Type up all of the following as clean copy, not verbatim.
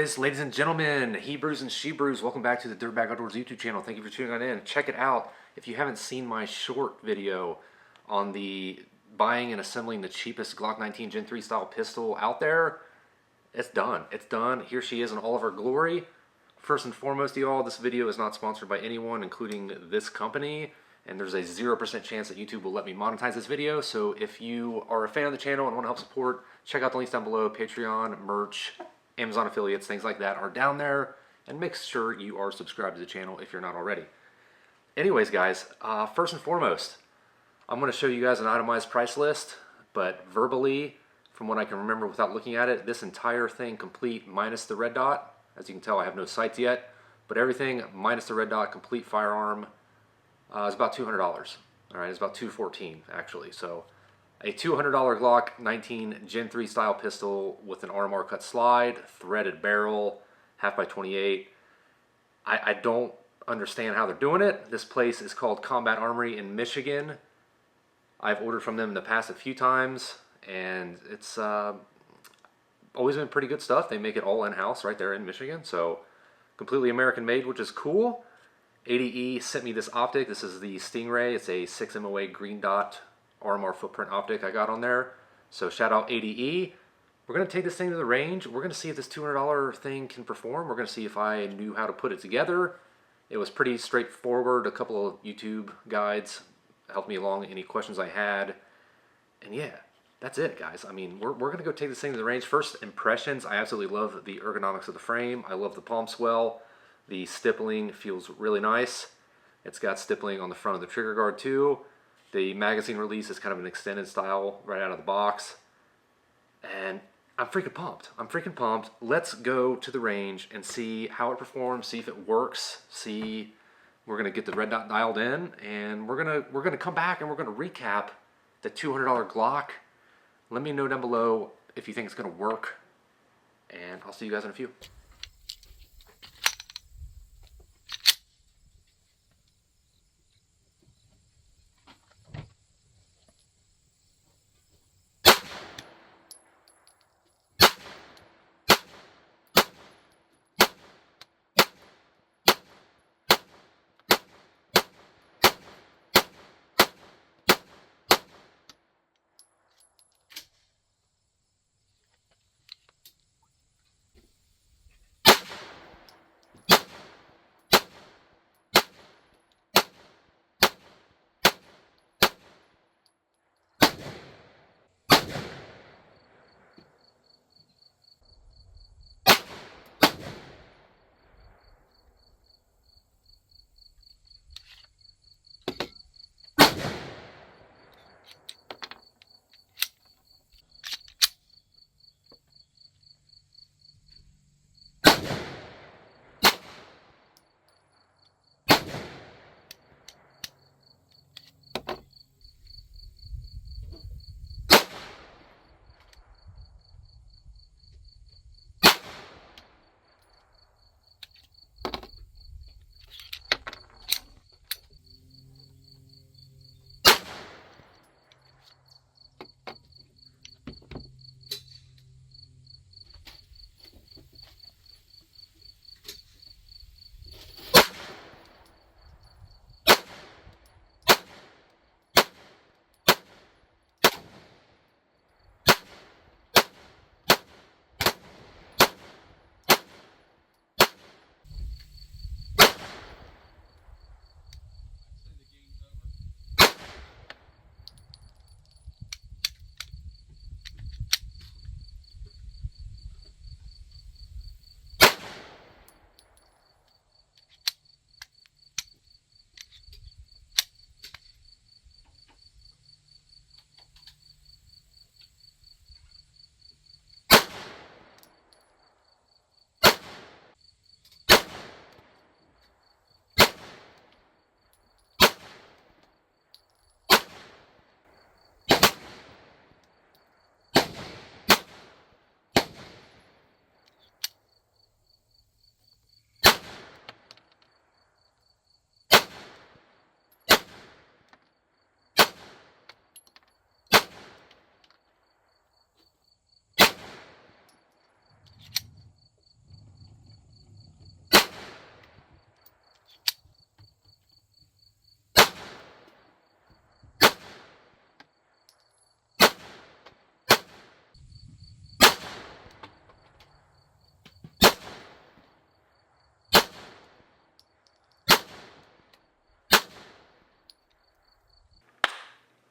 boys, ladies and gentlemen, Hebrews and Shebrews, welcome back to the Dirtbag Outdoors YouTube channel. Thank you for tuning on in. Check it out. If you haven't seen my short video on the buying and assembling the cheapest Glock 19 Gen 3 style pistol out there, it's done. It's done. Here she is in all of her glory. First and foremost, y'all, this video is not sponsored by anyone, including this company. And there's a 0% chance that YouTube will let me monetize this video. So if you are a fan of the channel and want to help support, check out the links down below. Patreon, merch, Amazon affiliates, things like that are down there. And make sure you are subscribed to the channel if you're not already. Anyways, guys, first and foremost, I'm going to show you guys an itemized price list. But verbally, from what I can remember without looking at it, this entire thing complete minus the red dot. As you can tell, I have no sights yet. But everything minus the red dot, complete firearm, is about $200. All right, it's about $214 actually. So a $200 Glock 19 Gen 3 style pistol with an RMR cut slide, threaded barrel, 1/2x28. I don't understand how they're doing it. This place is called Combat Armory in Michigan. I've ordered from them in the past a few times, and it's always been pretty good stuff. They make it all in-house right there in Michigan, so completely American made, which is cool. ADE sent me this optic. This is the Stingray. It's a 6 MOA green dot RMR footprint optic I got on there. So shout out ADE. We're going to take this thing to the range. We're going to see if this $200 thing can perform. We're going to see if I knew how to put it together. It was pretty straightforward. A couple of YouTube guides helped me along any questions I had. And yeah, that's it, guys. I mean, we're going to go take this thing to the range. First impressions, I absolutely love the ergonomics of the frame. I love the palm swell. The stippling feels really nice. It's got stippling on the front of the trigger guard too. The magazine release is kind of an extended style right out of the box. And I'm freaking pumped. I'm freaking pumped. Let's go to the range and see how it performs, see if it works, see. We're gonna get the red dot dialed in, and we're gonna come back and we're gonna recap the $200 Glock. Let me know down below if you think it's gonna work, and I'll see you guys in a few.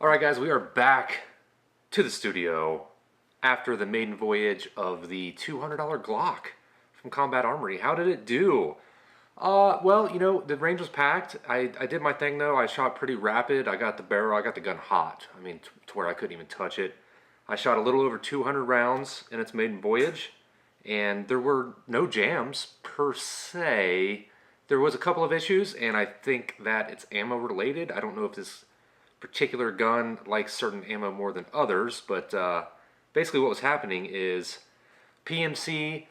Alright guys, we are back to the studio after the maiden voyage of the $200 Glock from Combat Armory. How did it do? Well, you know, the range was packed. I did my thing though. I shot pretty rapid. I got the barrel, I got the gun hot. I mean, to where I couldn't even touch it. I shot a little over 200 rounds in its maiden voyage, and there were no jams per se. There was a couple of issues, and I think that it's ammo related. I don't know if this particular gun likes certain ammo more than others, but basically what was happening is PMC,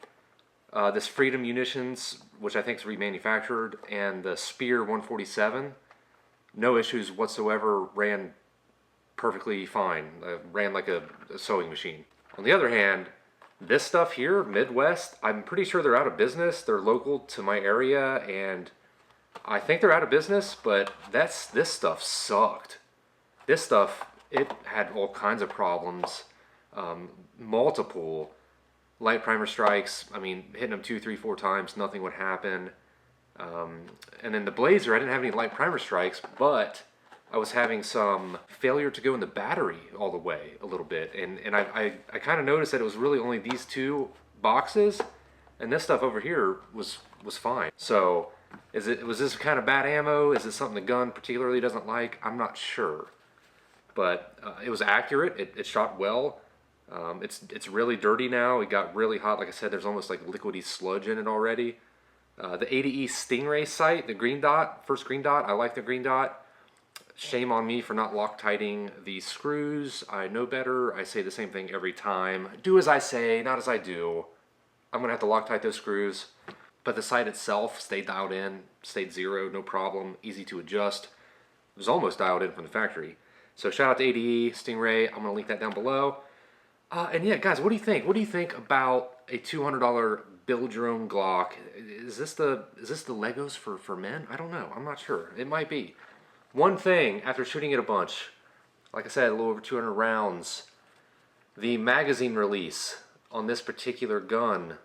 this Freedom Munitions, which I think is remanufactured, and the Spear 147, no issues whatsoever, ran perfectly fine. Ran like a sewing machine. On the other hand, this stuff here, Midwest, I'm pretty sure they're out of business. They're local to my area, and I think they're out of business, but this stuff sucked. This stuff, it had all kinds of problems, multiple light primer strikes. I mean, hitting them 2, 3, 4 times, nothing would happen. And then the Blazer, I didn't have any light primer strikes, but I was having some failure to go in the battery all the way a little bit. And I kind of noticed that it was really only these 2 boxes, and this stuff over here was fine. So, was this kind of bad ammo? Is it something the gun particularly doesn't like? I'm not sure. But it was accurate. It shot well. It's really dirty now. It got really hot. Like I said, there's almost like liquidy sludge in it already. The ADE Stingray sight, the green dot, first green dot, I like the green dot. Shame on me for not Loctiting the screws. I know better. I say the same thing every time. Do as I say, not as I do. I'm going to have to Loctite those screws. But the sight itself stayed dialed in, stayed 0, no problem, easy to adjust. It was almost dialed in from the factory. So shout out to ADE, Stingray. I'm going to link that down below. And yeah, guys, what do you think? What do you think about a $200 build your own Glock? Is this the Legos for men? I don't know. I'm not sure. It might be. One thing, after shooting it a bunch, like I said, a little over 200 rounds, the magazine release on this particular gun,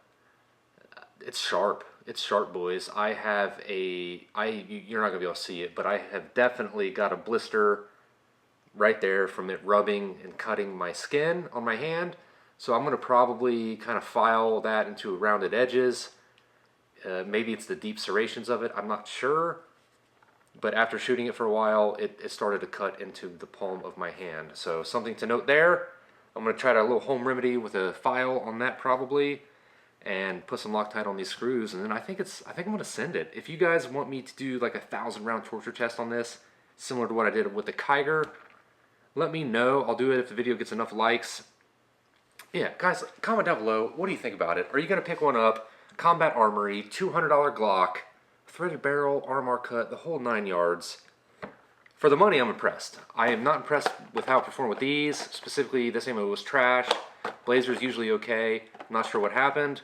it's sharp. It's sharp, boys. You're not going to be able to see it, but I have definitely got a blister right there from it rubbing and cutting my skin on my hand. So I'm going to probably kind of file that into rounded edges. Maybe it's the deep serrations of it. I'm not sure. But after shooting it for a while, it started to cut into the palm of my hand. So something to note there. I'm going to try a little home remedy with a file on that probably, and put some Loctite on these screws. And then I think I'm going to send it. If you guys want me to do like a 1,000 round torture test on this, similar to what I did with the Kiger, let me know. I'll do it if the video gets enough likes. Yeah, guys, comment down below. What do you think about it? Are you going to pick one up? Combat Armory, $200 Glock, threaded barrel, RMR cut, the whole 9 yards. For the money, I'm impressed. I am not impressed with how it performed with these. Specifically, this ammo was trash. Blazer's usually okay. I'm not sure what happened.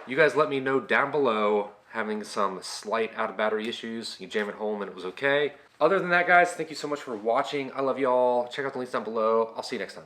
You guys let me know down below. Having some slight out of battery issues. You jam it home and it was okay. Other than that, guys, thank you so much for watching. I love y'all. Check out the links down below. I'll see you next time.